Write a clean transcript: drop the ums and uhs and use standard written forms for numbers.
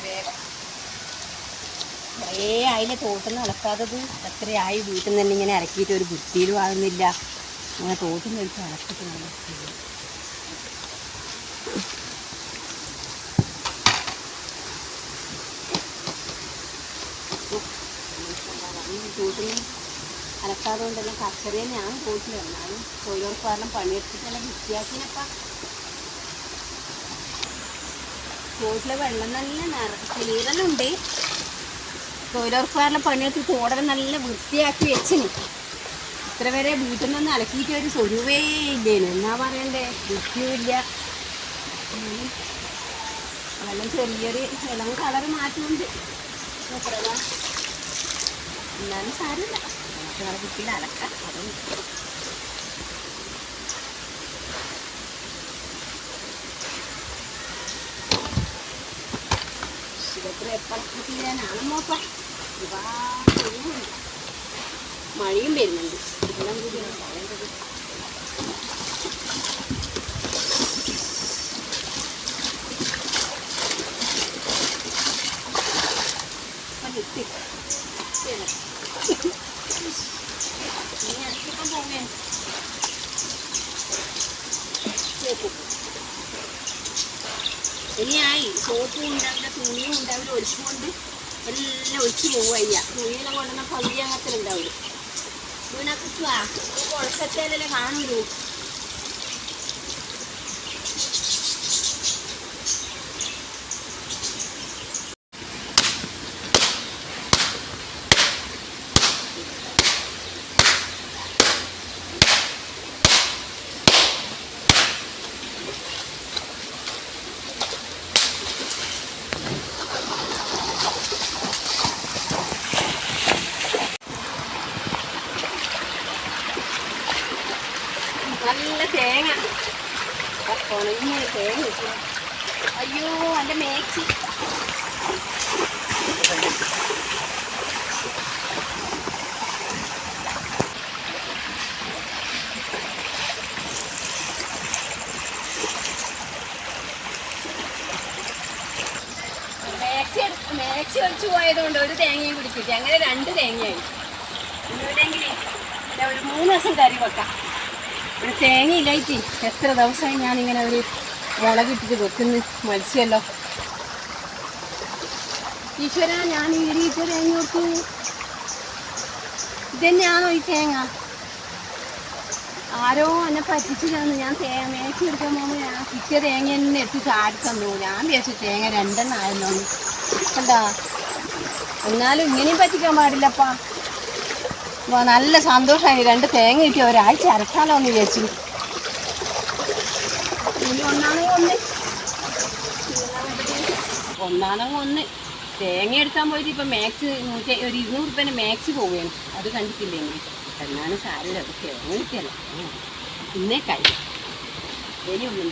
വേഗം കുറേ അതിലെ തോട്ടിൽ നടക്കാത്തത് എത്രയായി വീട്ടിൽ നിന്ന് തന്നെ ഇങ്ങനെ ഇറക്കിയിട്ട് ഒരു വൃത്തിയിലും ആകുന്നില്ല. അങ്ങനെ തോട്ടിൽ നിന്ന് കഴിച്ച് അടച്ചിട്ട് തോട്ടിൽ അലക്കാതെ കൊണ്ടെല്ലാം കർഷകരെ ഞാൻ തോട്ടിൽ വന്നാലും തൊഴിലുറപ്പാരെല്ലാം പണിയെടുത്തിട്ടെല്ലാം വൃത്തിയാക്കിനപ്പം തോട്ടിലെ വെള്ളം നല്ല ക്ലീറെല്ലാം ഉണ്ട്. തൊഴിലുറപ്പാരെല്ലാം പണിയെടുത്ത് തോടെല്ലാം നല്ല വൃത്തിയാക്കി വെച്ചിന്. ഇത്ര വരെ വീട്ടിൽ നിന്ന് അലക്കിയിട്ട് ഒരു സ്വരൂപേ ഇല്ലേനു. എന്നാ പറയണ്ടേ, വൃത്തിയുമില്ല. വെള്ളം ചെറിയൊരു ഇളം കളർ മാറ്റമുണ്ട്. എന്നാലും സാരമില്ല, നമുക്ക് കുട്ടിയിൽ അലക്കാം. ശിവത്തിൽ എപ്പോഴൊക്കെ ചെയ്യാനാണ് നോക്കാം. ഒരുപാട് മഴയും വരുന്നുണ്ട്. എല്ലാം കൂടിയാണ് പറയേണ്ടത്. ഇനി അടുത്തിപ്പം പോവേ ഇനിയായി സോപ്പും ഉണ്ടാവില്ല, തുണിയും ഉണ്ടാവില്ല. ഒലിച്ചുകൊണ്ട് എല്ലാം ഒഴിച്ചു പോവുക. തുണിയെല്ലാം കൊണ്ടുവന്ന പകുതി അങ്ങനത്തെ ഉണ്ടാവില്ല. ഇതിനൊക്കെ കുഴപ്പത്തേലല്ലേ കാണുള്ളൂ. നല്ല തേങ്ങ ഉണങ്ങിയ തേങ്ങ കിട്ടുക. അയ്യോ എൻ്റെ മേച്ചി. മേക്സി ഒഴിച്ചു പോയതുകൊണ്ട് ഒരു തേങ്ങയും പിടിച്ചിട്ട് അങ്ങനെ 2 തേങ്ങയായി. ഇല്ലെങ്കിൽ ഒരു 3 ദിവസം കറി വെക്കാം. ഒരു തേങ്ങയില്ലായിട്ട് എത്ര ദിവസമായി ഞാനിങ്ങനെ ഒരു മുളകിട്ടിട്ട് വെക്കുന്നു. മത്സ്യമല്ലോ ഈശ്വര, ഞാൻ ഈടിയിട്ട് തേങ്ങ കൊടുത്തു. ഇതന്നെയാണോ ഈ തേങ്ങ? ആരോ എന്നെ പറ്റിച്ചിട്ടാണ്. ഞാൻ മേച്ച് എടുക്കാൻ പോകുമ്പോൾ ഞാൻ കിട്ടിയ തേങ്ങ തന്നെ എടുത്ത് ചാടി തന്നു. ഞാൻ വിചാരിച്ചു തേങ്ങ 2 ആയല്ലോ. കണ്ടാ, എന്നാലും ഇങ്ങനെയും പറ്റിക്കാൻ പാടില്ലപ്പാ. നല്ല സന്തോഷമായി. 2 തേങ്ങ കിട്ടി ഒരാഴ്ച അരക്കാലോ എന്ന് വിചാരിച്ചു. ഇനി ഒന്നാണെങ്കിൽ ഒന്ന് തേങ്ങ എടുക്കാൻ പോയിട്ട് ഇപ്പം മാക്സ് ഒരു 200 രൂപേൻ്റെ മാക്സ് പോവുകയാണ്. അത് കണ്ടിട്ടില്ലേ? എന്നാലും സാരില്ല, തേങ്ങ കിട്ടിയല്ലോ. ഇന്നേ കഴിയും. ഇനിയൊന്നും